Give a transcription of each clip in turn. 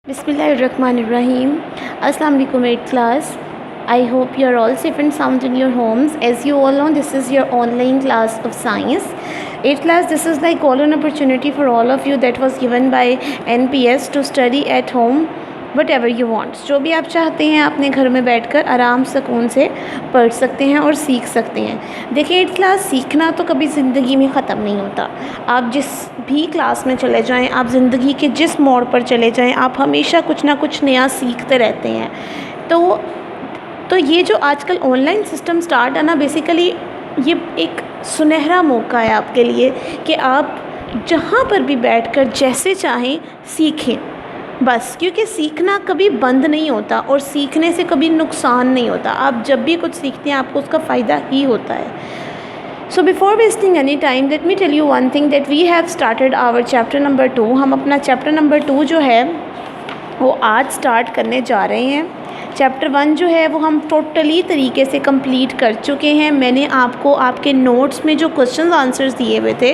Bismillahirrahmanirrahim. Assalamu alaikum 8th class. I hope you are all safe and sound in your homes. As you all know, this is your online class of science. 8th class, this is like golden opportunity for all of you that was given by NPS to study at home whatever you want. जो भी आप चाहते हैं अपने घर में बैठकर आराम सुकून से पढ़ सकते हैं और सीख सकते हैं। देखिए 8th क्लास, सीखना तो कभी ज़िंदगी में ख़त्म नहीं होता। आप जिस भी क्लास में चले जाएं, आप ज़िंदगी के जिस मोड़ पर चले जाएं, आप हमेशा कुछ ना कुछ नया सीखते रहते हैं। तो ये जो आजकल ऑनलाइन सिस्टम स्टार्ट है ना, बेसिकली ये एक सुनहरा मौका है आपके लिए कि आप जहाँ पर भी बैठकर जैसे चाहें सीखें बस, क्योंकि सीखना कभी बंद नहीं होता और सीखने से कभी नुकसान नहीं होता। आप जब भी कुछ सीखते हैं आपको उसका फ़ायदा ही होता है। So before wasting any time let me tell you one thing that we have started our chapter number 2। हम अपना चैप्टर नंबर 2 जो है वो आज स्टार्ट करने जा रहे हैं। चैप्टर 1 जो है वो हम टोटली तरीके से कंप्लीट कर चुके हैं। मैंने आपको आपके नोट्स में जो क्वेश्चन आंसर्स दिए हुए थे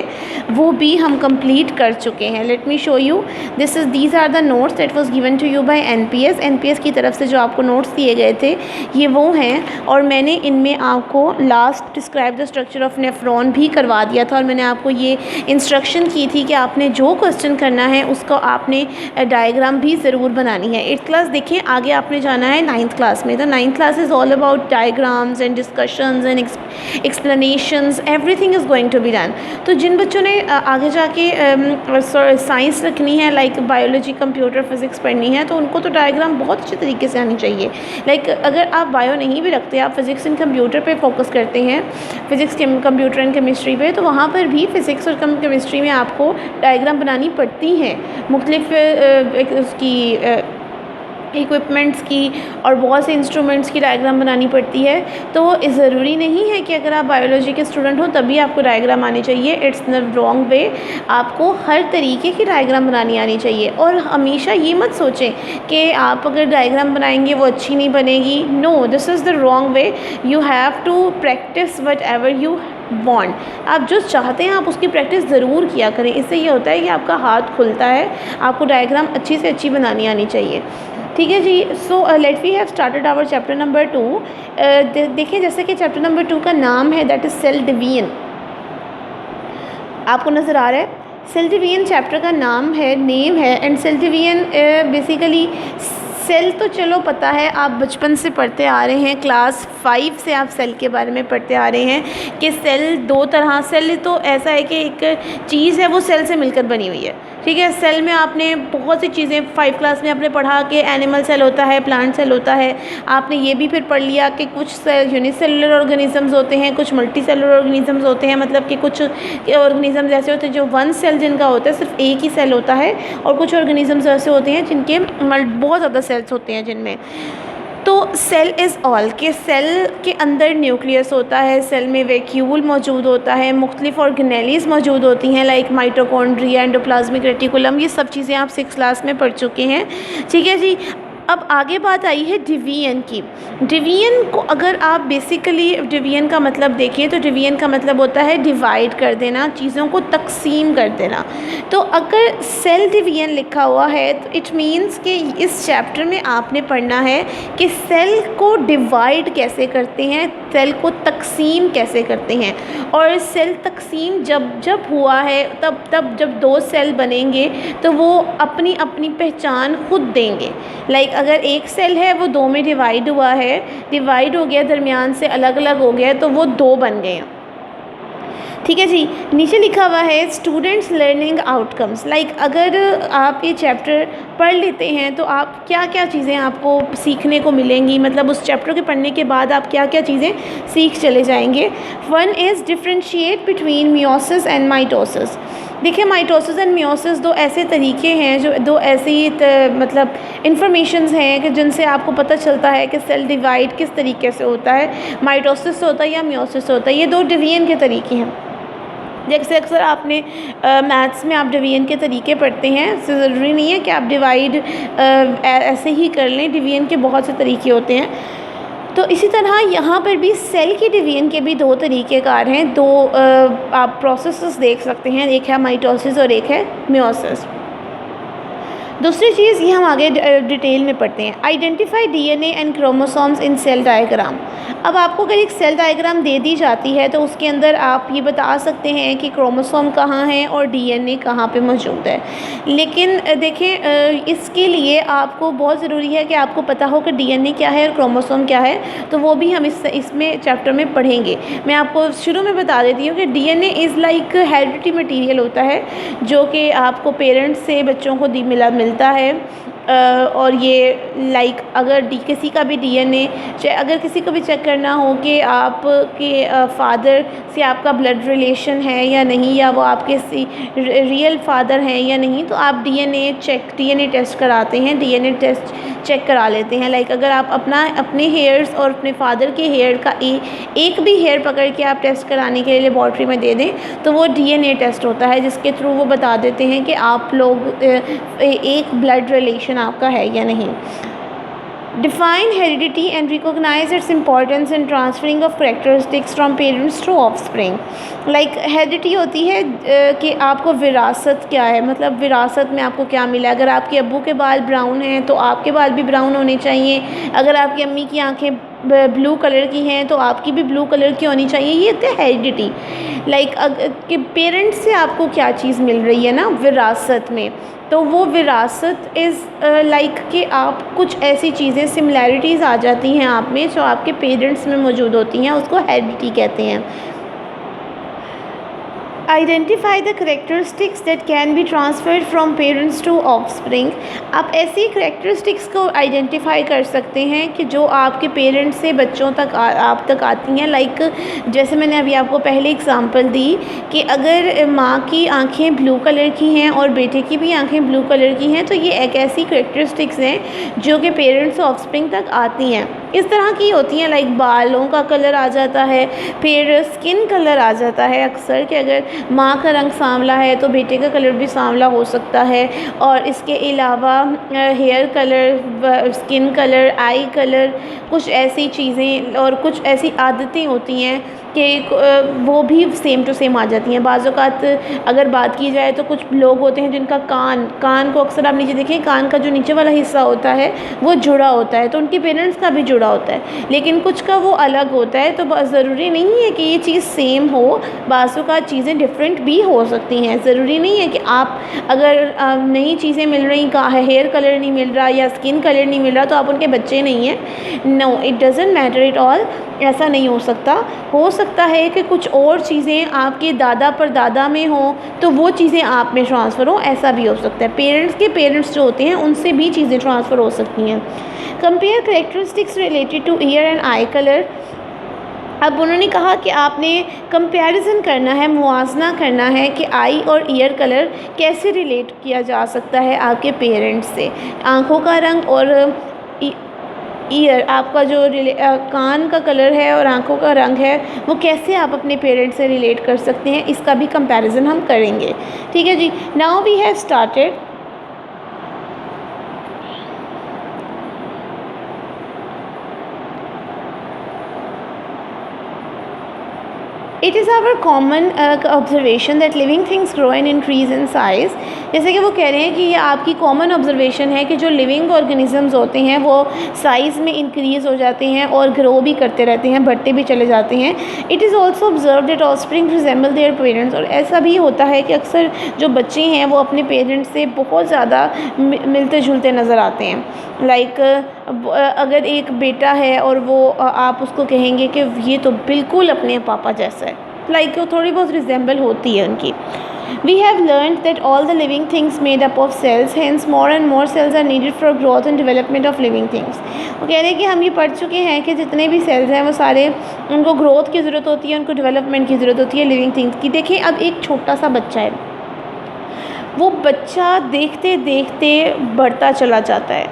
वो भी हम कंप्लीट कर चुके हैं। Let me show you, these are the notes that was given to you by NPS की तरफ से जो आपको नोट्स दिए गए थे ये वो हैं। और मैंने इनमें आपको last describe the structure of nephron भी करवा दिया था और मैंने आपको ये इंस्ट्रक्शन की थी कि आपने जो क्वेश्चन करना है उसको आपने डायग्राम भी ज़रूर बनानी है। 8th क्लास देखिए, आगे आपने जाना है 9th क्लास में। तो 9th class is all about diagrams and discussions and explanations, everything is going to be done. तो जिन बच्चों ने आगे जाके साइंस रखनी है, लाइक बायोलॉजी, कंप्यूटर, फिज़िक्स पढ़नी है, तो उनको तो डायग्राम बहुत अच्छे तरीके से आनी चाहिए। लाइक अगर आप बायो नहीं भी रखते, आप फिज़िक्स एंड कंप्यूटर पे फोकस करते हैं, फिज़िक्स कंप्यूटर एंड केमिस्ट्री पे, तो वहाँ पर भी फिज़िक्स और केमिस्ट्री में आपको डायग्राम बनानी पड़ती हैं, मुख्तलिफ उसकी इक्विपमेंट्स की और बहुत से इंस्ट्रूमेंट्स की डायग्राम बनानी पड़ती है। तो ज़रूरी नहीं है कि अगर आप बायोलॉजी के स्टूडेंट हो तभी आपको डायग्राम आनी चाहिए। इट्स द रॉन्ग वे। आपको हर तरीके की डायग्राम बनानी आनी चाहिए। और हमेशा ये मत सोचें कि आप अगर डायग्राम बनाएंगे वो अच्छी नहीं बनेगी। No, this is the wrong way. You have to practice whatever you want. आप जो चाहते हैं आप उसकी प्रैक्टिस ज़रूर किया करें। इससे ये होता है कि आपका हाथ खुलता है, आपको डायग्राम अच्छी से अच्छी बनानी आनी चाहिए। ठीक है जी। So let we have started our chapter number 2। देखिए, जैसे कि चैप्टर नंबर 2 का नाम है दैट इज़ सेल डिवीजन। आपको नज़र आ रहा है, सेल डिवीजन चैप्टर का नाम है, नेम है। And cell division basically cell तो चलो पता है, आप बचपन से पढ़ते आ रहे हैं, क्लास 5 से आप सेल के बारे में पढ़ते आ रहे हैं कि सेल दो तरह, सेल तो ऐसा है कि एक चीज़ है वो सेल से मिलकर बनी हुई है। ठीक है, सेल में आपने बहुत सी चीज़ें 5 क्लास में आपने पढ़ा कि एनिमल सेल होता है, प्लांट सेल होता है। आपने ये भी फिर पढ़ लिया कि कुछ सेल यूनिसेलुलर ऑर्गेनिजम्स होते हैं, कुछ मल्टी सेलुलर ऑर्गेनिजम्स होते हैं, मतलब कि कुछ ऑर्गेनिजम्स ऐसे होते हैं जो वन सेल जिनका होता है, सिर्फ एक ही सेल होता है, और कुछ ऑर्गेनिजम्स ऐसे होते हैं जिनके बहुत ज़्यादा सेल्स होते हैं जिनमें। तो सेल इज़ ऑल, के सेल के अंदर न्यूक्लियस होता है, सेल में वैक्यूल मौजूद होता है, मुख्तलिफ ऑर्गेनेलीज़ मौजूद होती हैं लाइक माइटोकॉन्ड्रिया, एंडोप्लाज्मिक रेटिकुलम। ये सब चीज़ें आप 6th क्लास में पढ़ चुके हैं। ठीक है जी। अब आगे बात आई है डिवीजन की। डिवीजन को अगर आप बेसिकली डिवीजन का मतलब देखें तो डिवीजन का मतलब होता है डिवाइड कर देना, चीज़ों को तकसीम कर देना। तो अगर सेल डिवीजन लिखा हुआ है तो इट मीन्स कि इस चैप्टर में आपने पढ़ना है कि सेल को डिवाइड कैसे करते हैं, सेल को तकसीम कैसे करते हैं। और सेल तकसीम जब हुआ है तब जब 2 सेल बनेंगे तो वो अपनी अपनी पहचान खुद देंगे। लाइक अगर एक सेल है वो 2 में डिवाइड हुआ है, डिवाइड हो गया, दरमियान से अलग अलग हो गया, तो वो 2 बन गए। ठीक है जी। नीचे लिखा हुआ है स्टूडेंट्स लर्निंग आउटकम्स। लाइक अगर आप ये चैप्टर पढ़ लेते हैं तो आप क्या क्या चीज़ें आपको सीखने को मिलेंगी, मतलब उस चैप्टर के पढ़ने के बाद आप क्या क्या चीज़ें सीख चले जाएंगे। 1 is differentiate between meiosis and mitosis. देखिए, माइटोसिस एंड मियोसिस 2 ऐसे तरीके हैं, जो 2 ऐसी मतलब इंफॉर्मेशंस हैं कि जिनसे आपको पता चलता है कि सेल डिवाइड किस तरीके से होता है, माइटोसिस होता है या मियोसिस होता है। ये 2 डिवीजन के तरीके हैं। जैसे अक्सर आपने मैथ्स में आप डिवीजन के तरीके पढ़ते हैं, ज़रूरी नहीं है कि आप डिवाइड ऐसे ही कर लें, डिवीजन के बहुत से तरीके होते हैं। तो इसी तरह यहाँ पर भी सेल की डिवीजन के भी 2 तरीक़ेकार हैं। 2 आप प्रोसेसेस देख सकते हैं, एक है माइटोसिस और एक है मियोसिस। दूसरी चीज़ ये हम आगे डिटेल में पढ़ते हैं। Identify DNA and chromosomes in cell diagram. अब आपको अगर एक सेल डायग्राम दे दी जाती है तो उसके अंदर आप ये बता सकते हैं कि क्रोमोसोम कहाँ है और डीएनए कहाँ पे मौजूद है। लेकिन देखें, इसके लिए आपको बहुत ज़रूरी है कि आपको पता हो कि डीएनए क्या है और क्रोमोसोम क्या है, तो वो भी हम इसमें चैप्टर में पढ़ेंगे। मैं आपको शुरू में बता देती हूँ कि DNA is like heredity material होता है जो कि आपको पेरेंट्स से बच्चों को मिलता है। और ये लाइक अगर किसी का भी डीएनए, अगर किसी को भी चेक करना हो कि आपके फादर से आपका ब्लड रिलेशन है या नहीं, या वो आपके रियल फादर हैं या नहीं, तो आप डीएनए टेस्ट कराते हैं, डीएनए टेस्ट चेक करा लेते हैं। लाइक अगर आप अपने हेयर्स और अपने फादर के हेयर का एक भी हेयर पकड़ के आप टेस्ट कराने के लिए लेबॉर्ट्री में दे दें तो वो डीएनए टेस्ट होता है, जिसके थ्रू वो बता देते हैं कि आप लोग एक ब्लड रिलेशन आपका है या नहीं। Define heredity and recognize its importance in transferring of characteristics from parents to offspring. Like heredity होती है कि आपको विरासत क्या है, मतलब विरासत में आपको क्या मिला। अगर आपके अब्बू के बाल ब्राउन हैं तो आपके बाल भी ब्राउन होने चाहिए। अगर आपकी अम्मी की आंखें ब्लू कलर की हैं तो आपकी भी ब्लू कलर की होनी चाहिए। ये होता है हेरिडिटी। लाइक कि पेरेंट्स से आपको क्या चीज़ मिल रही है ना विरासत में, तो वो विरासत इज़ लाइक कि आप कुछ ऐसी चीज़ें सिमिलैरिटीज़ आ जाती हैं आप में जो आपके पेरेंट्स में मौजूद होती हैं, उसको हेरिडिटी कहते हैं। Identify the characteristics that can be transferred from parents to offspring. आप ऐसी करेक्टरिस्टिक्स को आइडेंटिफाई कर सकते हैं कि जो आपके पेरेंट्स से बच्चों तक आप तक आती हैं। लाइक जैसे मैंने अभी आपको पहले एग्जांपल दी कि अगर माँ की आंखें ब्लू कलर की हैं और बेटे की भी आंखें ब्लू कलर की हैं, तो ये एक ऐसी करेक्टरिस्टिक्स हैं जो कि पेरेंट्स से ऑफस्प्रिंग तक आती हैं। इस तरह की होती हैं, लाइक बालों का कलर आ जाता है, फिर स्किन कलर आ जाता है अक्सर कि अगर माँ का रंग सांवला है तो बेटे का कलर भी सांवला हो सकता है। और इसके अलावा hair colour, skin colour, eye colour, कुछ ऐसी चीज़ें और कुछ ऐसी आदतें होती हैं कि वो भी सेम टू सेम आ जाती हैं। बाज़ औक़ात अगर बात की जाए तो कुछ लोग होते हैं जिनका कान को अक्सर आप नीचे देखें, कान का जो नीचे वाला हिस्सा होता है वो जुड़ा होता है, तो उनके पेरेंट्स का भी जुड़ा होता है, लेकिन कुछ का वो अलग होता है। तो ज़रूरी नहीं है कि ये चीज़ सेम हो, बाज़ औक़ात चीज़ें डिफरेंट भी हो सकती हैं। ज़रूरी नहीं है कि आप अगर नई चीज़ें मिल रही, हेयर कलर नहीं मिल रहा या स्किन कलर नहीं मिल रहा तो आप उनके बच्चे नहीं हैं। No, it doesn't matter at all. ऐसा नहीं हो सकता है कि कुछ और चीज़ें आपके दादा पर दादा में हों तो वो चीज़ें आप में ट्रांसफ़र हों, ऐसा भी हो सकता है। पेरेंट्स के पेरेंट्स जो होते हैं उनसे भी चीज़ें ट्रांसफ़र हो सकती हैं। Compare characteristics related two year and I colour. अब उन्होंने कहा कि आपने कंपैरिजन करना है, मुआवजा करना है कि आई और ईयर कलर कैसे रिलेट किया जा सकता है आपके पेरेंट्स से। आँखों का रंग और ईयर, आपका जो कान का कलर है और आँखों का रंग है, वो कैसे आप अपने पेरेंट्स से रिलेट कर सकते हैं, इसका भी कंपैरिजन हम करेंगे। ठीक है जी। Now we have started. It is our common observation that living things grow and increase in size. जैसे कि वो कह रहे हैं कि ये आपकी कॉमन ऑब्जर्वेशन है कि जो लिविंग ऑर्गेनिजम्स होते हैं वो साइज़ में इंक्रीज़ हो जाते हैं और ग्रो भी करते रहते हैं, बढ़ते भी चले जाते हैं। It is also observe that offspring resemble their parents. और ऐसा भी होता है कि अक्सर जो बच्चे हैं वो अपने पेरेंट्स से बहुत ज़्यादा मिलते जुलते नज़र आते हैं। लाइक अगर एक बेटा है और वो आप उसको कहेंगे कि ये तो बिल्कुल अपने पापा जैसा है, लाइक वो थोड़ी बहुत रिजेंबल होती है उनकी। We have learned that all the living things made up of cells, hence more and more cells are needed for growth and development of living things. वो कह रहे हैं कि हम ये पढ़ चुके हैं कि जितने भी सेल्स हैं वो सारे, उनको ग्रोथ की ज़रूरत होती है, उनको डेवलपमेंट की ज़रूरत होती है लिविंग थिंग्स की। देखिए अब एक छोटा सा बच्चा है, वो बच्चा देखते देखते बढ़ता चला जाता है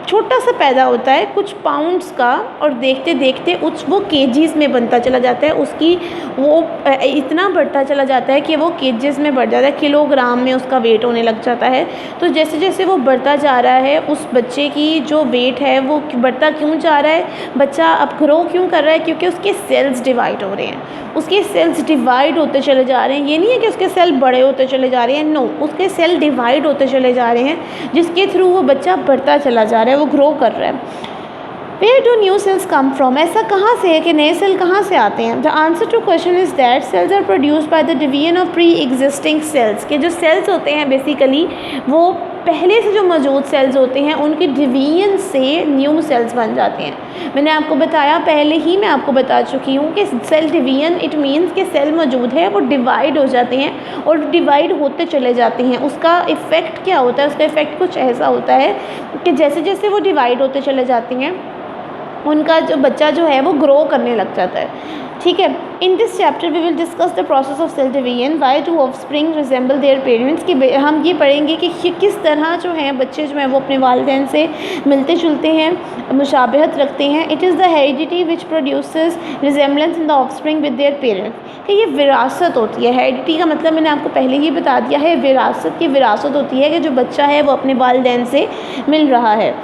छोटा सा पैदा होता है कुछ पाउंड्स का, और देखते देखते वो केजीज़ में बनता चला जाता है, उसकी वो इतना बढ़ता चला जाता है कि वो केजीज़ में बढ़ जाता है, किलोग्राम में उसका वेट होने लग जाता है। तो जैसे जैसे वो बढ़ता जा रहा है, उस बच्चे की जो वेट है वो बढ़ता क्यों जा रहा है, बच्चा अब ग्रो क्यों कर रहा है, क्योंकि उसके सेल्स डिवाइड हो रहे हैं, उसके सेल्स डिवाइड होते चले जा रहे हैं। ये नहीं है कि उसके सेल बड़े होते चले जा रहे हैं, नो, उसके सेल डिवाइड होते चले जा रहे हैं, जिसके थ्रू वो बच्चा बढ़ता चला जा रहा है, वो ग्रो कर रहा है। Where do new cells come from? ऐसा कहाँ से है कि नए सेल कहाँ से आते हैं? The answer to question is that cells are produced by the division of pre-existing cells। के जो सेल्स होते हैं बेसिकली वो पहले से जो मौजूद सेल्स होते हैं उनकी डिवीजन से न्यू सेल्स बन जाते हैं। मैंने आपको बताया, पहले ही मैं आपको बता चुकी हूँ कि सेल डिवीजन इट मीन्स कि सेल मौजूद है वो डिवाइड हो जाते हैं और डिवाइड होते चले जाते हैं। उसका इफ़ेक्ट क्या होता है? उसका इफ़ेक्ट कुछ ऐसा होता है कि जैसे जैसे वो डिवाइड होते चले जाते हैं उनका जो बच्चा जो है वो ग्रो करने लग जाता है। ठीक है, in this chapter we will discuss the process of cell division, why do offspring resemble their parents, कि हम ये पढ़ेंगे कि किस तरह जो हैं बच्चे जो हैं वो अपने वालिदैन से मिलते जुलते हैं, मुशाबहत रखते हैं। It is the heredity which produces resemblance in the offspring with their parents, कि ये विरासत होती है। हेरिडिटी का मतलब मैंने आपको पहले ही बता दिया है, विरासत की विरासत होती है कि जो बच्चा है वो अपने वालिदैन से मिल रहा है।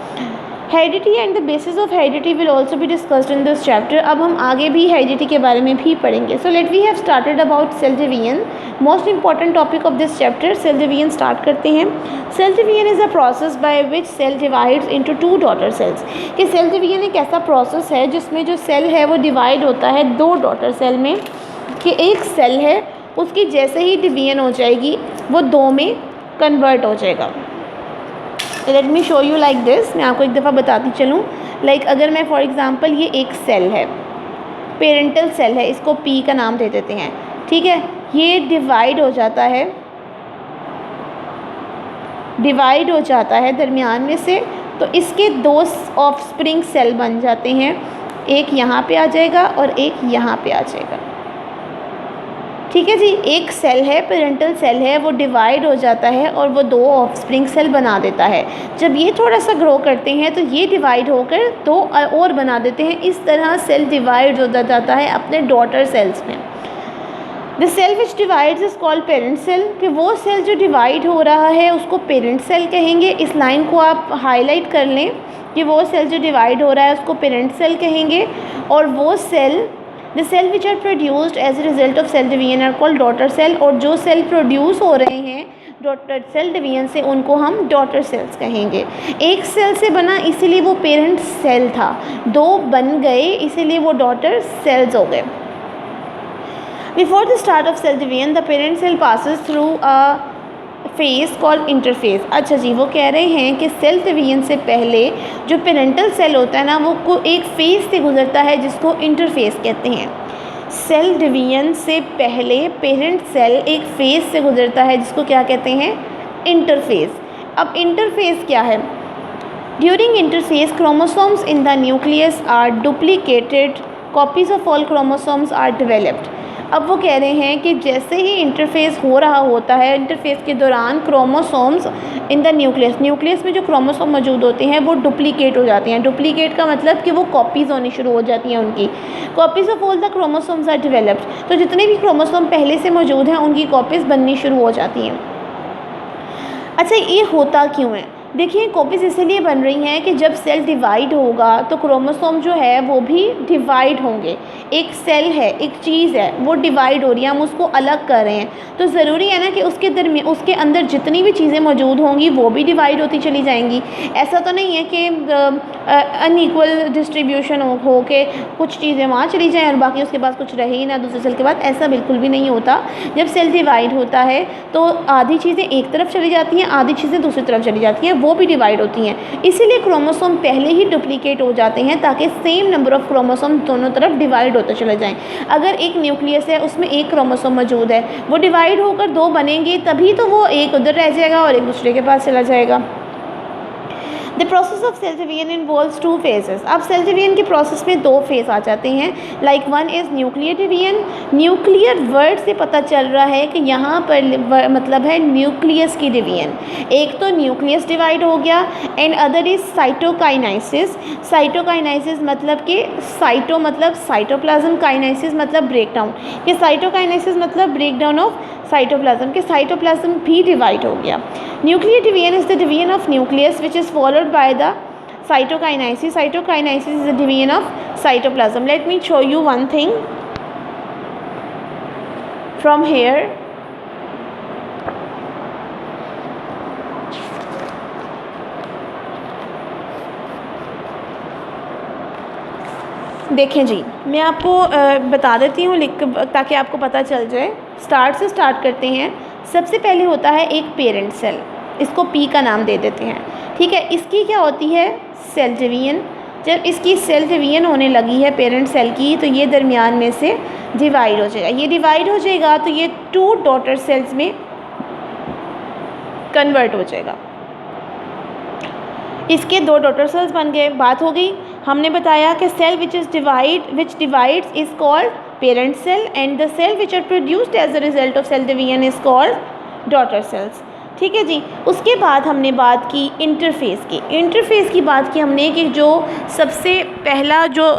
Heredity and the basis of heredity will also be discussed in this chapter. अब हम आगे भी हेरिडिटी के बारे में भी पढ़ेंगे। So let we have started about cell division, most important topic of this chapter. Cell division start करते हैं। Cell division is a process by which cell divides into two daughter cells, कि cell division एक ऐसा process है जिसमें जो cell है वो डिवाइड होता है दो डॉटर सेल में, कि एक सेल है उसकी जैसे ही डिवीजन हो जाएगी वो दो में कन्वर्ट हो जाएगा। Late me show you like this, मैं आपको एक दफ़ा बताती चलूँ। लाइक अगर मैं फॉर एग्ज़ाम्पल ये एक सेल है, पेरेंटल सेल है, इसको पी का नाम दे देते हैं। ठीक है, ये डिवाइड हो जाता है दरमियान में से, तो इसके दो ऑफस्प्रिंग सेल बन जाते हैं, एक यहाँ पे आ जाएगा और एक यहाँ पे आ जाएगा। ठीक है जी, एक सेल है, पेरेंटल सेल है, वो डिवाइड हो जाता है और वो दो ऑफस्प्रिंग सेल बना देता है। जब ये थोड़ा सा ग्रो करते हैं तो ये डिवाइड होकर दो और बना देते हैं। इस तरह सेल डिवाइड होता जाता है अपने डॉटर सेल्स में। The cell which divides is called parent cell, कि वो सेल जो डिवाइड हो रहा है उसको पेरेंट सेल कहेंगे। इस लाइन को आप हाईलाइट कर लें कि वो सेल जो डिवाइड हो रहा है उसको पेरेंट सेल कहेंगे, और वो cell the cell which are produced as a result of cell division are called daughter cell, और जो सेल प्रोड्यूस हो रहे हैं डॉटर सेल डिवीजन से उनको हम डॉटर सेल्स कहेंगे। एक सेल से बना इसीलिए वो पेरेंट सेल था, दो बन गए इसीलिए वो डॉटर सेल्स हो गए। Before the start of cell division the parent cell passes through a phase called interphase. अच्छा जी, वो कह रहे हैं कि सेल डिवीजन से पहले जो पेरेंटल सेल होता है ना वो एक फेज से गुजरता है जिसको इंटरफेस कहते हैं। सेल डिवीजन से पहले पेरेंट सेल एक फेज से गुजरता है जिसको क्या कहते हैं? इंटरफेस। अब इंटरफेस क्या है? During interphase chromosomes in the nucleus are duplicated, copies of all chromosomes are developed. अब वो कह रहे हैं कि जैसे ही इंटरफेस हो रहा होता है, इंटरफेस के दौरान क्रोमोसोम्स इन द न्यूक्लियस में जो क्रोमोसोम मौजूद होते हैं वो डुप्लीकेट हो जाते हैं। डुप्लीकेट का मतलब कि वो कॉपीज़ होनी शुरू हो जाती हैं उनकी। Copies of all the chromosomes are developed, तो जितने भी क्रोमोसोम पहले से मौजूद हैं उनकी कॉपीज़ बननी शुरू हो जाती हैं। अच्छा, ये होता क्यों है? देखिए, कॉपीज़ इसलिए बन रही हैं कि जब सेल डिवाइड होगा तो क्रोमोसोम जो है वो भी डिवाइड होंगे। एक सेल है, एक चीज़ है, वो डिवाइड हो रही है, हम उसको अलग कर रहे हैं, तो ज़रूरी है ना कि उसके अंदर जितनी भी चीज़ें मौजूद होंगी वो भी डिवाइड होती चली जाएंगी। ऐसा तो नहीं है कि अनइक्वल डिस्ट्रीब्यूशन हो के कुछ चीज़ें वहाँ चली जाएँ और बाकी उसके पास कुछ रहे ही ना दूसरे सेल के बाद, ऐसा बिल्कुल भी नहीं होता। जब सेल डिवाइड होता है तो आधी चीज़ें एक तरफ चली जाती हैं, आधी चीज़ें दूसरी तरफ चली जाती हैं, वो भी डिवाइड होती हैं। इसीलिए क्रोमोसोम पहले ही डुप्लीकेट हो जाते हैं ताकि सेम नंबर ऑफ क्रोमोसोम दोनों तरफ डिवाइड होते चले जाएं। अगर एक न्यूक्लियस है उसमें एक क्रोमोसोम मौजूद है, वो डिवाइड होकर दो बनेंगे, तभी तो वो एक उधर रह जाएगा और एक दूसरे के पास चला जाएगा। The process of cell division involves 2 phases. अब सेल डिवीजन के प्रोसेस में 2 फेज आ जाते हैं। Like one is nuclear division. Nuclear word से पता चल रहा है कि यहाँ पर मतलब है न्यूक्लियस की डिवीजन। एक तो न्यूक्लियस डिवाइड हो गया and other is cytokinesis. Cytokinesis मतलब कि साइटो मतलब साइटोप्लाज्म, काइनेसिस मतलब ब्रेकडाउन। कि साइटोकाइनेसिस मतलब ब्रेकडाउन ऑफ साइटोप्लाज्म, के साइटोप्लाज्म भी डिवाइड हो गया। Nuclear division is the division of nucleus which is followed by the cytokinesis. Cytokinesis is the division of cytoplasm. Late me show you one thing from here. देखें जी, मैं आपको बता देती हूँ लिख ताकि आपको पता चल जाए। स्टार्ट से स्टार्ट करते हैं। सबसे पहले होता है एक पेरेंट सेल, इसको पी का नाम दे देते हैं, ठीक है। इसकी क्या होती है? Cell division. जब इसकी सेल डिवीजन होने लगी है पेरेंट सेल की, तो ये दरमियान में से डिवाइड हो जाएगा। ये डिवाइड हो जाएगा तो ये 2 डॉटर सेल्स में कन्वर्ट हो जाएगा। इसके 2 डॉटर सेल्स बन गए, बात हो गई। हमने बताया कि cell which divides is called parent cell and the cell which are produced as a result of cell division is called daughter cells, ठीक है जी। उसके बाद हमने बात की इंटरफेस की। इंटरफेस की बात की हमने कि जो सबसे पहला जो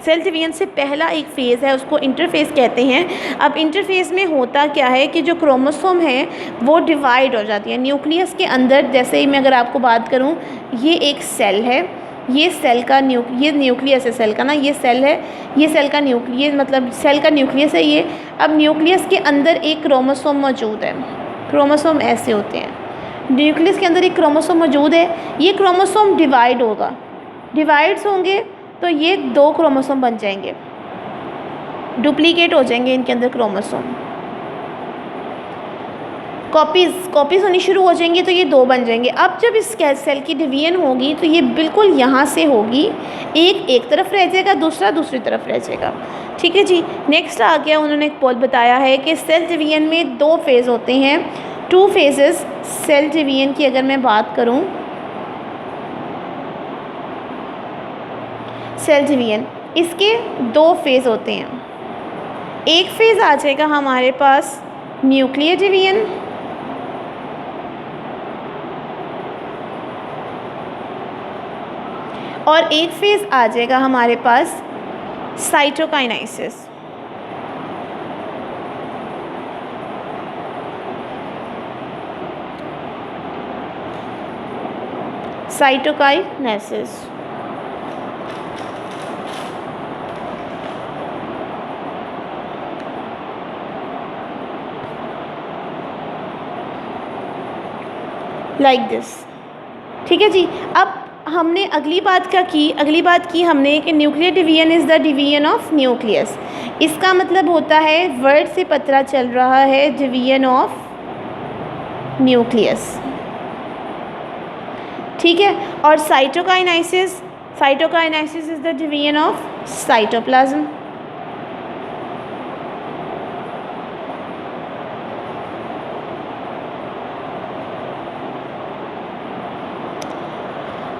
सेल डिवीजन से पहला एक फ़ेज़ है उसको इंटरफेस कहते हैं। अब इंटरफेस में होता क्या है कि जो क्रोमोसोम है वो डिवाइड हो जाती है न्यूक्लियस के अंदर। जैसे ही मैं अगर आपको बात करूं, ये एक सेल है, ये सेल का ये न्यूक्लियस है सेल का ना, ये सेल है, ये सेल का न्यूक्लियस मतलब सेल का न्यूक्लियस है ये। अब न्यूक्लियस के अंदर एक क्रोमोसोम मौजूद है। क्रोमोसोम ऐसे होते हैं, न्यूक्लियस के अंदर एक क्रोमोसोम मौजूद है। ये क्रोमोसोम डिवाइड होगा, डिवाइड्स होंगे तो ये 2 क्रोमोसोम बन जाएंगे, डुप्लीकेट हो जाएंगे इनके अंदर क्रोमोसोम, कॉपीज़ होनी शुरू हो जाएंगी तो ये 2 बन जाएंगे। अब जब इस सेल की डिवीजन होगी तो ये बिल्कुल यहाँ से होगी, एक तरफ रह जाएगा, दूसरा दूसरी तरफ रह जाएगा, ठीक है जी। नेक्स्ट आ गया, उन्होंने एक पॉइंट बताया है कि सेल डिवीजन में 2 फेज़ होते हैं, 2 फेजेस सेल डिवीजन की। अगर मैं बात करूँ सेल डिवीजन, इसके 2 फेज़ होते हैं। एक फेज़ आ जाएगा हमारे पास न्यूक्लियर डिवीजन, और एक फेज़ आ जाएगा हमारे पास साइटोकाइनेसिस। साइटोकाइनेसिस लाइक दिस, ठीक है जी। अब हमने अगली बात की हमने कि nuclear division is the division of nucleus. इसका मतलब होता है, वर्ड से पता चल रहा है, डिवीजन ऑफ न्यूक्लियस, ठीक है। और cytokinesis is the division of cytoplasm.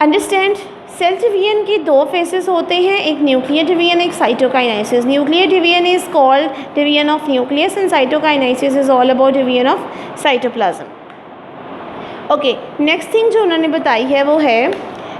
Understand, cell division की 2 फेसेस होते हैं, एक न्यूक्लियर डिवीजन, एक cytokinesis. Nuclear division is called division of nucleus and cytokinesis is all about division of cytoplasm. Okay, next thing जो उन्होंने बताई है वो है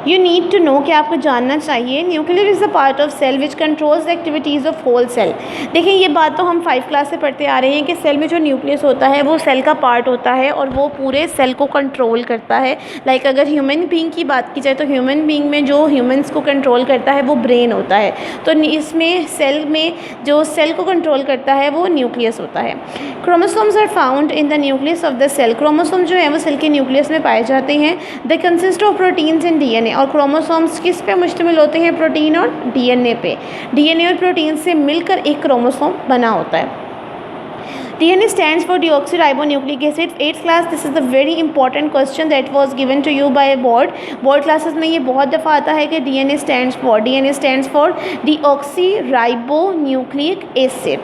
यू नीड टू नो, कि आपको जानना चाहिए, nuclear is a part of cell which controls the activities of whole cell. देखिए, ये बात तो हम 5 क्लास से पढ़ते आ रहे हैं कि सेल में जो न्यूक्लियस होता है वो सेल का पार्ट होता है और वो पूरे सेल को कंट्रोल करता है। लाइक अगर ह्यूमन बीइंग की बात की जाए तो ह्यूमन बीइंग में जो ह्यूमन्स को कंट्रोल करता है वो ब्रेन होता है, तो इसमें सेल में जो सेल को कंट्रोल करता है वो न्यूक्लियस होता है। Chromosomes are found in the nucleus of the cell. Chromosome जो है वो सेल के न्यूक्लियस में पाए जाते हैं। They consist of proteins and DNA. और क्रोमोसोम्स किस पे मुश्तमिल होते हैं? प्रोटीन और डीएनए पे। डीएनए और प्रोटीन से मिलकर एक क्रोमोसोम बना होता है। DNA stands for deoxyribonucleic acid. 8th class, this is the very important question that was given to you by board classes में ये बहुत दफ़ा आता है कि DNA stands for deoxyribonucleic acid.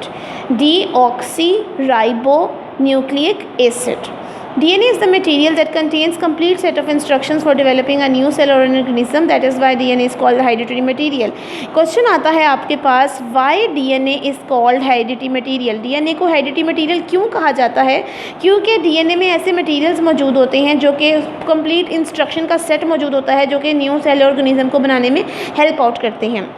deoxyribonucleic acid, DNA is the material that contains complete set of instructions for developing a new cell or an organism. That is why DNA is called the hereditary material. Question आता है आपके पास, why DNA is called hereditary material? DNA को hereditary material क्यों कहा जाता है? क्योंकि DNA में ऐसे मटीरियल्स मौजूद होते हैं जो कि कंप्लीट इंस्ट्रक्शन का सेट मौजूद होता है जो कि न्यू सेल ऑर्गेनिज्म को बनाने में हेल्प आउट करते हैं।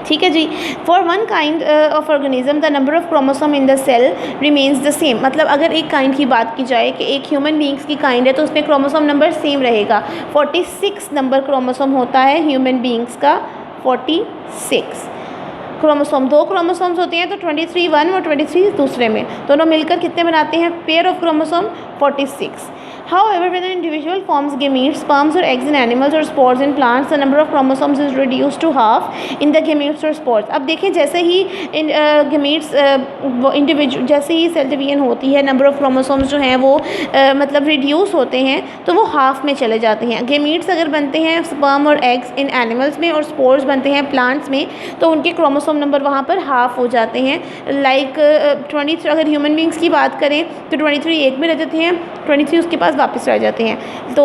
ठीक है जी। For one kind of organism the number of chromosome in the cell remains the same. मतलब अगर एक काइंड की बात की जाए कि एक ह्यूमन बींग्स की काइंड है तो उसमें क्रोमोसोम नंबर सेम रहेगा। 46 नंबर क्रोमोसोम होता है ह्यूमन बींग्स का, 46 क्रोमोसोम। 2 क्रोमोसोम्स होते हैं तो 23 वन और 23 दूसरे में, दोनों मिलकर कितने बनाते हैं? Pair of chromosome 46। However, when an individual forms gametes, sperms or eggs in animals or spores in plants, the number of chromosomes is reduced to half in the gametes or spores. अब देखें जैसे ही इन gametes individual जैसे ही cell division होती है, number of chromosomes जो हैं वो मतलब रिड्यूस होते हैं तो वो हाफ में चले जाते हैं। गेमीट्स अगर बनते हैं स्पर्म और एग्स इन एनिमल्स में और स्पोर्स बनते हैं प्लांट्स में तो उनके क्रोमोसोम नंबर वहाँ पर हाफ हो जाते हैं। लाइक 23 अगर ह्यूमन बींग्स की बात करें तो 23 एक में रह जाते हैं, 23 उसके पास वापस रह जाते हैं। तो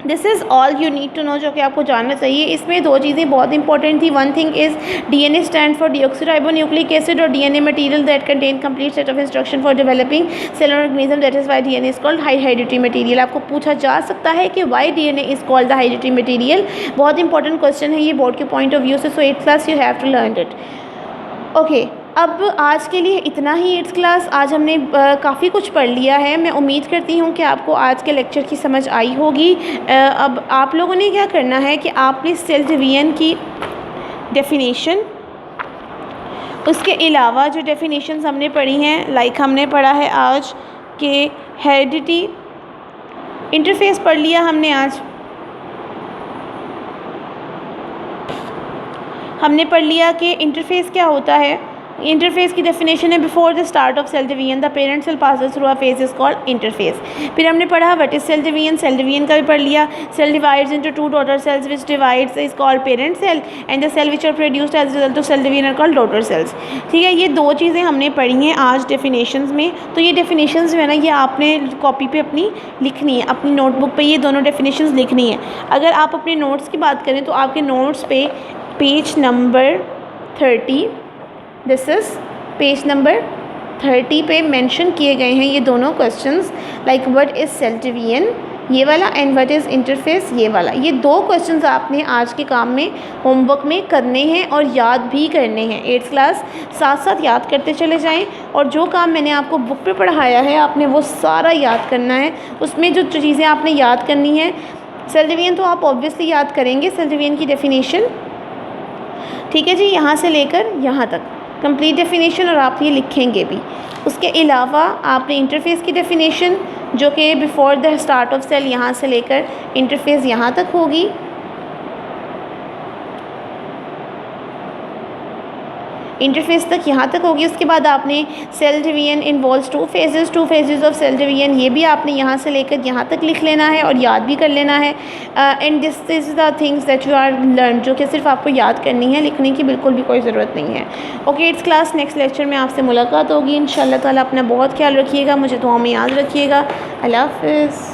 this is all you need to know, जो कि आपको जानना चाहिए। इसमें 2 चीज़ें बहुत इंपॉर्टेंट थी। One thing is DNA stand for deoxyribonucleic acid और DNA material that contain complete set of instruction for developing cell organism, that is why DNA is called hereditary material. आपको पूछा जा सकता है कि why DNA is called the hereditary material. बहुत important question है ये बोर्ड के पॉइंट ऑफ व्यू से। So 8th class you have to learn it. Okay, अब आज के लिए इतना ही 8th क्लास। आज हमने काफ़ी कुछ पढ़ लिया है। मैं उम्मीद करती हूँ कि आपको आज के लेक्चर की समझ आई होगी। अब आप लोगों ने क्या करना है कि आपने सेल डिवीजन की डेफिनेशन, उसके अलावा जो डेफिनेशंस हमने पढ़ी हैं, लाइक हमने पढ़ा है आज कि हेरिडिटी इंटरफेस पढ़ लिया हमने। आज हमने पढ़ लिया कि इंटरफेस क्या होता है। इंटरफेस की डेफिनेशन है, before the start of cell division the parent cell passes through a phase is called interphase. फिर हमने पढ़ा what is cell division, cell division का भी पढ़ लिया। Cell divides into 2 daughter cells which divides is called parent cell and the cell which are produced as result of cell division are called daughter cells. ठीक है, ये 2 चीज़ें हमने पढ़ी हैं आज डेफिनेशंस में। तो ये डेफिनेशंस जो है ना, ये आपने कॉपी पे अपनी लिखनी है, अपनी नोटबुक पे ये दोनों डेफिनेशंस लिखनी है। अगर आप अपने नोट्स की बात करें तो आपके नोट्स पे page number 30, this is page number 30 पे मेंशन किए गए हैं ये दोनों questions, like what is cell division ये वाला एंड व्हाट इज़ इंटरफेस ये वाला। ये 2 क्वेश्चंस आपने आज के काम में होमवर्क में करने हैं और याद भी करने हैं। 8th क्लास साथ साथ याद करते चले जाएं और जो काम मैंने आपको बुक पे पढ़ाया है आपने वो सारा याद करना है। उसमें जो चीज़ें आपने याद करनी है, सेल डिवीजन तो आप ऑब्वियसली याद करेंगे, सेल डिवीजन की डेफिनेशन, ठीक है जी, यहाँ से लेकर यहाँ तक कंप्लीट डेफिनेशन, और आप ये लिखेंगे भी। उसके अलावा आपने इंटरफेस की डेफिनेशन जो कि before the start of cell यहाँ से लेकर इंटरफेस यहाँ तक होगी। इंटरफेस तक यहाँ तक होगी। उसके बाद आपने cell division involves 2 phases of cell division, ये भी आपने यहाँ से लेकर यहाँ तक लिख लेना है और याद भी कर लेना है। And this is the things that you are learn, जो कि सिर्फ आपको याद करनी है, लिखने की बिल्कुल भी कोई ज़रूरत नहीं है। Okay 8th class, next lecture में आपसे मुलाकात होगी इंशाल्लाह ताला। अपना बहुत ख्याल रखिएगा, मुझे दुआ में याद रखिएगा। अल्लाह हाफ़िज़।